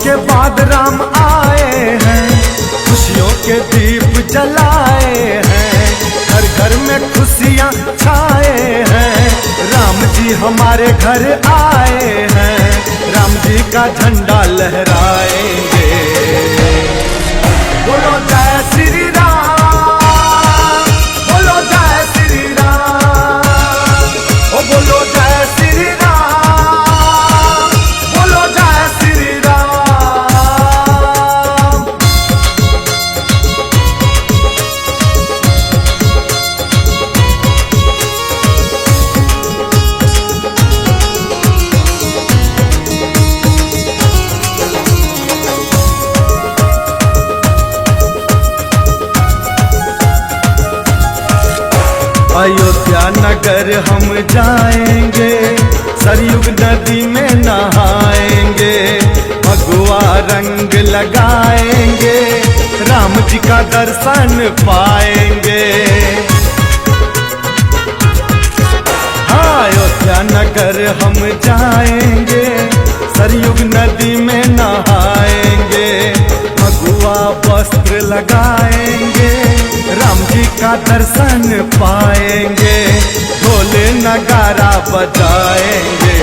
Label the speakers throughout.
Speaker 1: के बाद राम आए हैं, खुशियों के दीप जलाए हैं, घर घर में खुशियाँ छाए हैं। राम जी हमारे घर आए हैं, राम जी का झंडा लहराएंगे। बोलो जय श्री राम, बोलो जय श्री राम, ओ बोलो जय श्री राम, बोलो जय श्री राम। अयोध्या नगर हम जाएंगे, सरयुग नदी में नहाएंगे, भगवा रंग लगाएंगे, राम जी का दर्शन पाएंगे। हाँ, अयोध्या नगर हम जाएंगे, सरयुग नदी में नहाएंगे, भगवा वस्त्र लगाएंगे, राम जी का दर्शन पाएंगे, ढोल नगारा बजाएंगे।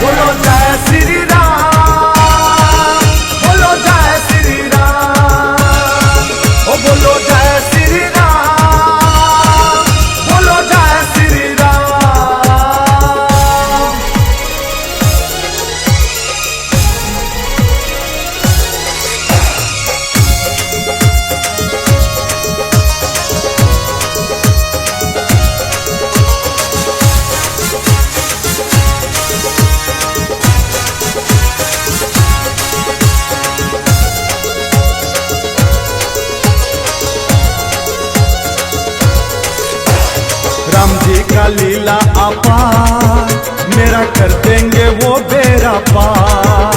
Speaker 1: बोलो जय श्री राम, बोलो जय श्री राम, ओ बोलो जय श्री राम, बोलो जय श्री राम। राम जी का लीला अपार, मेरा कर देंगे वो बेड़ा पार।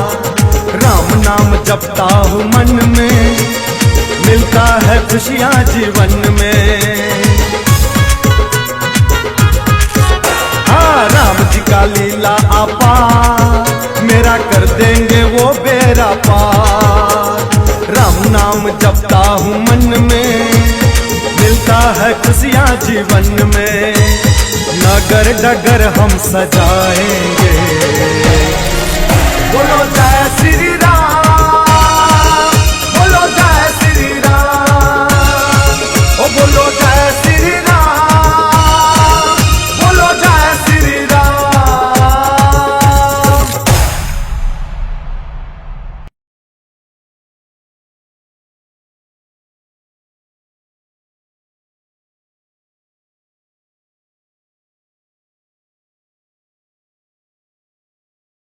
Speaker 1: राम नाम जपता हूँ मन में, मिलता है खुशियाँ जीवन में। हाँ, राम जी का लीला अपार, मेरा कर देंगे वो बेड़ा पार। राम नाम जपता हूँ मन में, मिलता है खुशियाँ जीवन में। नगर डगर हम सजाएंगे,